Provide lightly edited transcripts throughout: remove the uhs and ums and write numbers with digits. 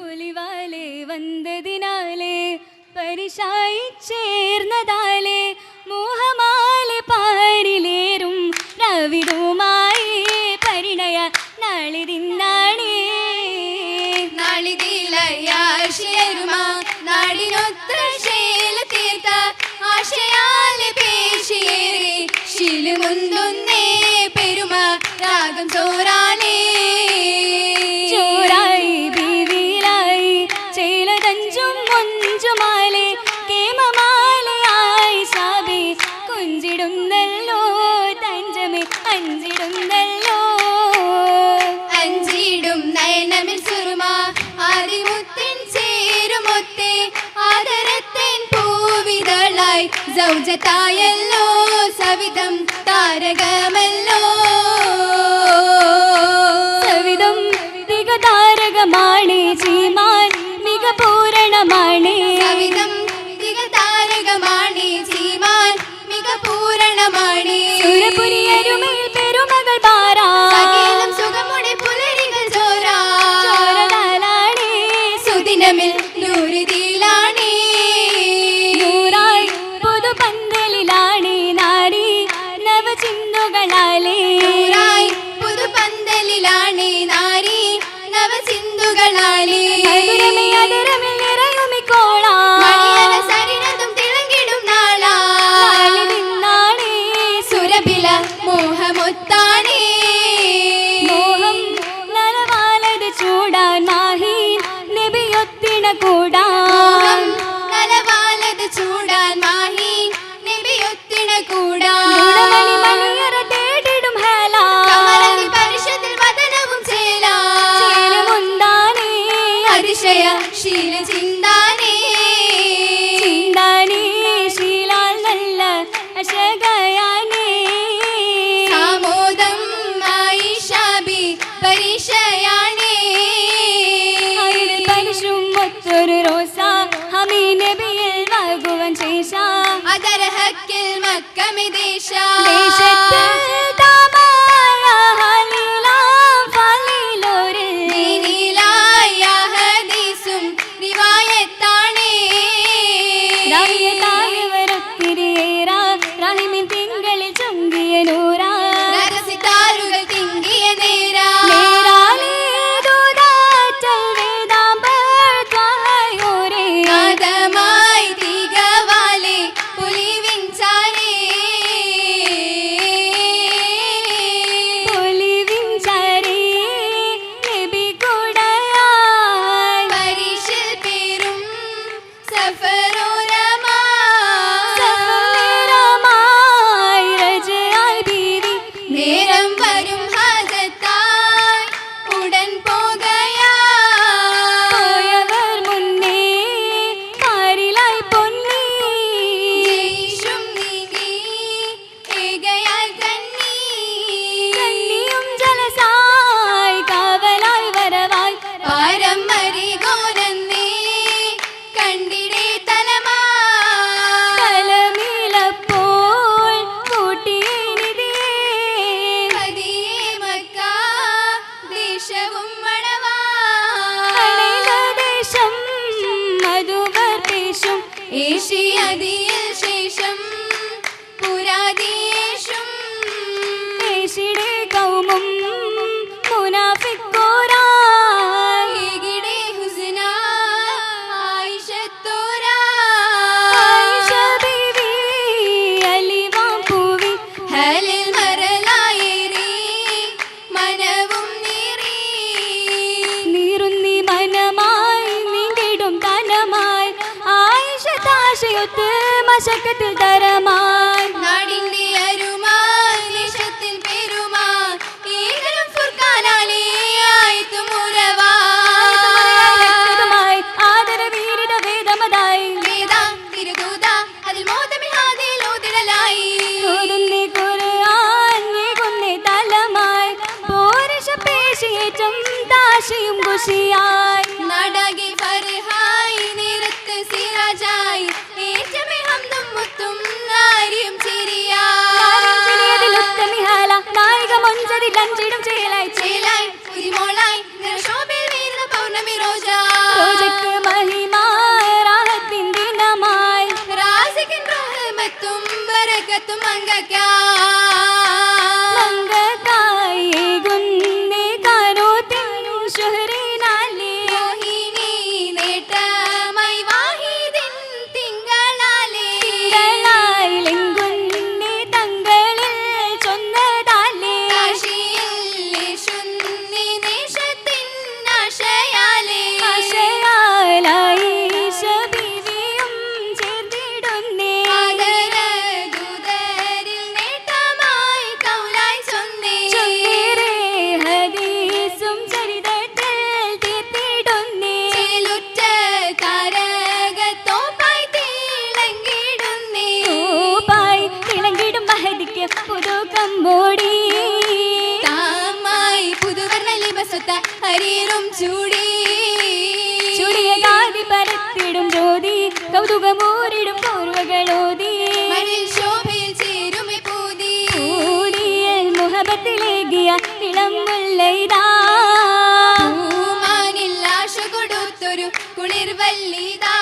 പൊലിവാലെ വന്നതിനാലെ പരിശായി ചേർന്നതാലെ മോഹമാലെ പാരിലേറും രവിടുമായി പരിണയ നാളിതിന്നാണേ നാളിതിലയാശേരുമാ നാടിനൊത്ത ശീല തീർത്ത ആശയാലെ പേശിയേറെ ശീലമുന്തുന്നേ പെരുമ രാഗം ചോറാണേ ചോറായി ബീവിലായി ചേലതഞ്ചും മൊഞ്ചുമാലെ കേമമാലയായി സാബി കുഞ്ചിടുന്നല്ലോ തഞ്ചമേ അഞ്ചിടുന്നല്ലോ അഞ്ചിടും നയനമിൽ സുറുമ ആദിമുത്തിൻ ചേരുമൊത്തേ ആദരത്തിൻ പൂവിതളായി സൗജത്തായല്ലോ സവിധം താരകമല്ലോ സവിധം തികതാരകമാണ് ചീമാൻ മിക പൂരണമാണ് സവിധം തികതാരകമാണ് ചീമാൻ മിക പൂരണമാണ് സുരപുരിയരുമേൽ പെരുമകൾ പാരാ സകലം സുഖമുടെ പുലരികൾ ചോരാ ചോരതാലാണേ സുദിനമിൽ നൂറുതിയിലാണേ നൂറായി പുതുപന്തലിലാണേ നാരി നവചിന്തുകളാലേ നൂറായി പുതുപന്തലിലാണേ നാരി നവചിന്തുകളാലേ മധുരമേ അതരമിൽ നിറയുമിക്കോളാ മണിയറ സരിനതും തിളങ്ങിടും നാളാ നിന്നാണേ സുരഭില മോഹമൊത്താണേ മോഹം നലവാലത് ചൂടാൻ മാഹി നബിയൊത്തിണ കൂടാ മോഹം നലവാലത് ചൂടാൻ മാഹി നബിയൊത്തിണ കൂടാ ഗുണമണി മണിയറ തേടിടും ഹേലാ കമലതി പരിഷത്തിൽ വദനവും ചേലാ ചേലുമുന്താനേ അതിശയ ശീല ചിന്താനേ ചിന്താനേ ശീലാൽ നല്ല അശകയാനേ സാമോദം ആയിഷാബി പരിശയാനേ അയിലിൽ പരിശും ഒത്തൊരു റോസ ഹമീ നബിയിൽ വകുവൻ ശേഷ അതരഹക്കിൽ മക്കമിദേശ ദേശത്തിൽ താമായ ഹലീലാം ഫലീലോരിൽ ദീനിലായ ഹദീസും റിവായത്താണേ രാവിയതായവരൊത്തിരിയേറാ റഹിമിൻ തിങ്കളിൽ ചുങ്കിയ നൂറാ നരസിതാരുകൾ തിങ്കിയ നേരാ നേരാലേതുദാറ്റൽ വേദാമ്പത്വായോരേ നാദമായി തികവാലെ പുലിവിഞ്ചാരേ പൊലിവിഞ്ചാരേ നബി കൂടയായി പരിശിൽ പേരും സഫറോരമാ സഫറമായി രജയായി ബീവി നേരം വരും ഹാജത്തായി ഉടൻ പോകയാ പോയവർ മുന്നേ പാരിലായി പൊന്നീ ജയ്ഷും നീങ്ങി ഏകയാൽ കണ്ണീ കണ്ണിയും ജലസായി കാവലായി വരവായി പാരം മരികോനന്നേ കണ്ടിടേ തലമാ കലമിലപ്പോൾ കൂട്ടിയേ നിധിയേ പതിയേ മക്ക ദേശവും മണവാ ദേശം മധുവർ പേശും ഏഷ്യതിയിൽ ശേഷം പുരാദേശം ഏശിടെ കൗമും മുനാഫിക്കോരായി ഏകിടെ ഹുസ്ന ആയിഷത്തോരാ ആയിഷ ബീവി അലിവാം പൂവി ഹലിൽ മറലായേറി മനവും നീറി നീറുന്നി മനമായി നീണ്ടിടും തനമായി ആയിഷ താശയൊത്ത് മശക്കത്തിൽ തരമായി നാടിന്റെ അരുമായി ദേശത്തിൽ പെരുമാ ഏകലും ഫുർഖാനാലേ ആയിത്തുമുറവാ ആദരവീരിത വേദമതായി വേദ തിരുദൂത അതിൽ മോദമിൽ ഹാദിൽ ഓതിടലായി ഓതുന്നേ ഖുർആൻ ഏകുന്നേ തലമായി പോരിഷ പേശിയേറ്റം താശയും ഖുഷിയായി നാടാകെ ഫർഹായി നിരത്ത് സിറാജായി ഏറ്റമേ ഹംദും മുത്തും നാരിയും ചിരിയാ നായിക മൊഞ്ചതി ലഞ്ചിടും ചേലായി ചേലായി ഉരിമോളായി നിറശോഭയിൽ വീരുന്ന പൗർണമി റോജ മങ്കത്തും മങ്കക്കാ മങ്കക്കായേകുന്നേ കാനോത്തിൻ ശുഹ്റിനാലേ മോഹിനി നേട്ടമായി വാഹിദിൻ തിങ്കളാലേ തിങ്കളായിലെങ്കുന്നേ തങ്ങളിൽ ചൊന്നതാലേ കാശിയിൽ യേശുന്നേ ദേശത്തിൻ ആശയാലേ ആശയാലായിഷ ബീവിയും ചേർന്നിടുന്നേ ആദരദൂതരിൽ നേട്ടമായി കൗലായി ചൊന്നേ ചൊല്ലേറെ ഹദീസും ചരിതത്തിൽ തീർത്തിടുന്നേ ചേലുറ്റ താരകത്തോപ്പായി തിളങ്ങിടുന്നേ ൂപ്പായി തിളങ്ങിടും മഹദിക്ക് പുതുക്കം മൂടി താമായി പുതുവർണ്ണ ലിബസൊത്ത ഹരീറും ചൂടി ചുടിയ ഗാതി പരത്തിടും ജ്യോതി കൗതുകമൂരിടും പൂർവകളോതി മണിൽ ശോഭയിൽ ചേരുമേ പൂതി ഊരിയൽ മുഹബത്തിലേകിയ ഇളം മുല്ലൈതാ പൂമാനിൽ ആശ കൊടുത്തൊരു കുളിർവല്ലിതാ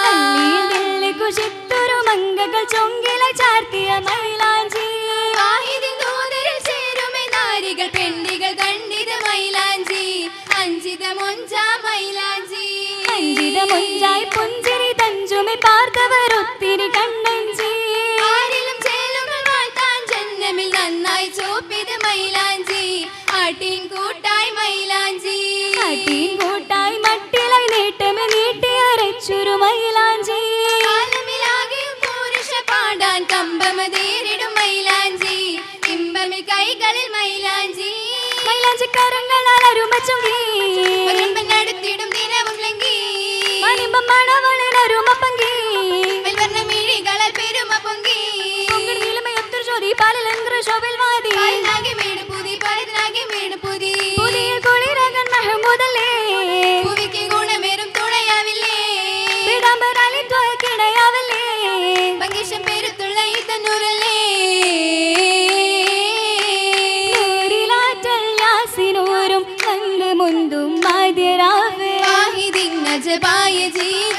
പള്ളിയിൽ ദില്ലി കുശിത്തൊരു മങ്കകൾ ചൊങ്കില ചാർത്തിയ മൈലാഞ്ചി വാഹിദിൻ ദൂതരിൽ ചേരുമേ നാരികൾ പെണ്ണികൾ കണ്ടിത് മൈലാഞ്ചി അഞ്ചിത മൊഞ്ചാ മൈലാഞ്ചി അഞ്ചിത മുഞ്ചായി പുഞ്ചിരി തഞ്ചുമി പാർത്തവരൊത്തിരി കണ്ണഞ്ചി ആരിലും ചേലുകൾ വാഴ്ത്താൻ ജന്നമിൽ നന്നായി ചോപ്പിത് മൈലാഞ്ചി ആട്ടിൻ കൂട്ടായി മൈലാഞ്ചി കാട്ടിൻ കൂട്ടായി മട്ടിലായി നീട്ടമേ നീട്ടിയരച്ചൊരു മൈലാഞ്ചി കാലമിലാകെയും പൂരുഷ പാടാൻ കമ്പമതേരിടും മൈലാഞ്ചി ഇമ്പമിൽ കൈകളിൽ മൈലാഞ്ചി മൈലാഞ്ചിക്കാരങ്ങളാൽ അരുമച്ചുങ്കി പരമ്പനടുത്തിടും ദിനവും ലംഘി മണിമ്പം മണവളിനരുമ പങ്കി വെൽവർണ്ണ മിഴികളാൽ പെരുമ പൊങ്കി നീലമയൊത്തൊരു ജ്യോതി പാലിലങ്കൃ ശോഭിൽ വാതി പാലിനാകെ വീട് പുതി പാലിനാകെ വീട് പുതി പുതിയ കുളിരകൻ മഹമൂദല്ലേ ഭൂവിക്ക് ഗുണമേറും തുണയാവില്ലേ പീതാംബരാലി ത്വക്കിണയാവല്ലേ പങ്കിഷം പെരുത്തുള്ള ഇതന്നൂരല്ലേ നൂറിലാറ്റൽ യാസിനൂരും കണ്ട് മുന്തും ആദ്യരാവ് വാഹിദിൻ നജബായ ജീവ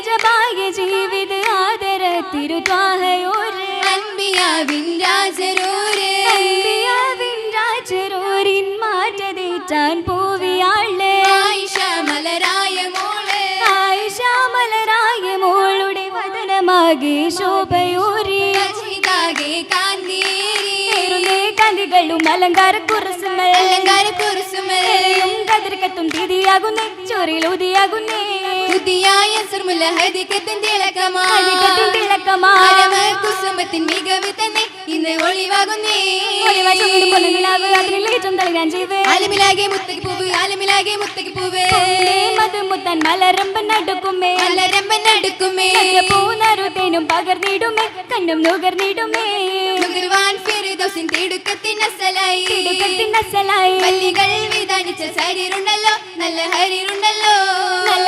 ജപായ ജീവിത ആദര തിരുത്വാഹയോര് അൻപിയാവിൻ രാജരൂര് അമ്പിയാവിൻ രാജരോരിൻ മാറ്റതേറ്റാൻ പൂവിയാള് ആയിഷ മലരായ മോള് ആയിഷ മലരായ മോളുടെ വദനമാകെ ശോഭയോരി അജിതാകെ കാന്തേരി കന്തികളും അലങ്കാര കുറിസുമൽ അലങ്കാര കുറുസുമലയും കതിർക്കത്തും തിരിയാകുന്നേ ചൊറിയിലൂതിയാകുന്നേ പുതിയായ സുർമുല ഹദിക്കത്തിൻ തിളക്കമാ തിളക്കമാ പരമ കുസുമത്തിൻ മികവ് തന്നെ ഇന്ന് ഒളിവാകുന്നേ ആലമിലാകെ മുത്തക്ക് പൂവ് ആലമിലാകെ മുത്തക്ക് പൂവ് മധുമുത്തൻ മലരമ്പൻ നടുക്കുമേ മലരമ്പൻ അടുക്കുമേ പൂനറുത്തേനും പകർന്നിടുമേ കണ്ണും നുകർന്നിടുമേ നുകർവാൻ ഫിർദൗസിൻ തിടുക്കത്തിൻ അസലായി തിടുക്കത്തിനസലായി വല്ലികൾ വിധാനിച്ച ശരീരുണ്ടല്ലോ നല്ല ഹരിരുണ്ടല്ലോ നല്ല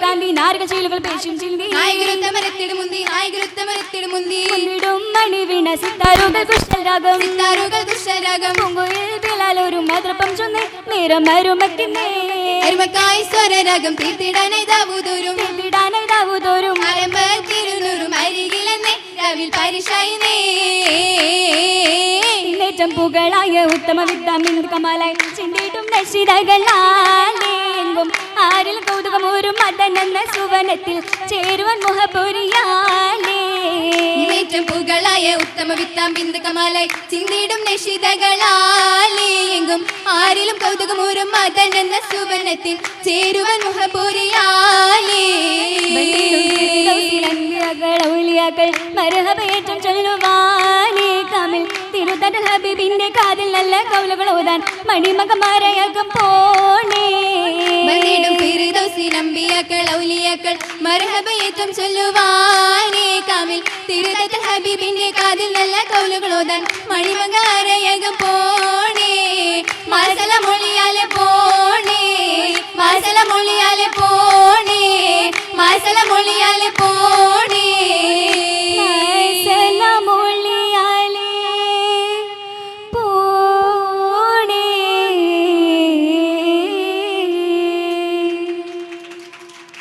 കാന്തി നാരക ചീലുകൾ പേശും ചിന്തി നായകരുത്ത മരത്തിട് മുന്തി നായകരുത്ത മരത്തിട് മുന്തി കൊണ്ടിടും മണി വീണ സിത്താരുകൾ കുശലരാഗം സിത്താറുകൾ ദുഷ്ടരാഗം പൂങ്കുയിൽ ബിലാലൊരു മദ്രപ്പം ചൊന്നേ നേരം മരുമക്കുന്നേ അരുമക്കായി സ്വരരാഗം തീർത്തിടാനേ ദാവൂദൂരും തീർത്തിടാനതാവൂതോറും ആരംഭ തിരുനൂറും അരികിലെന്നേ രാവിൽ പരിശായിനേ ഏറ്റവും പുകളായ ഉത്തമ വിദ്യാമിൻ കമാലായി ചിന്തിട്ടും നശിതകളാലെങ്കും ആരിൽ കൗതുകമൂരും മദനെന്ന സുവനത്തിൽ ചേരുവൻ മുഹപുരിയാലേ ഏറ്റവും പുകളായ ഉത്തമ വിത്താം ബിന്ദു കമാലായി ചിന്തിടും നശിതകളാലേ എങ്കും ആരിലും കൗതുകമൂരും മദൻ എന്ന സുവനത്തിൽ ചേരുവൻ മുഹപുരിയാലേ ൗലിയാക്കൾ മരഹബേറ്റം ചൊല്ലുവാനേ കാമിൽ തിരുതട ഹബീബിന്റെ കാതിൽ നല്ല കൗലുകൾ ഓതാൻ മണിമകമാരയകം പോണേ ബന്ദിടും ഫിർദൗസിൽ അമ്പിയാക്കൾ ഔലിയാക്കൾ മർഹബയേറ്റം ചൊല്ലുവാനേ കാമിൽ തിരുതട ഹബീബിന്റെ കാതിൽ നല്ല കൗലുകൾ ഓതാൻ മണിമകാരയകം പോണേ മാസല മൊഴി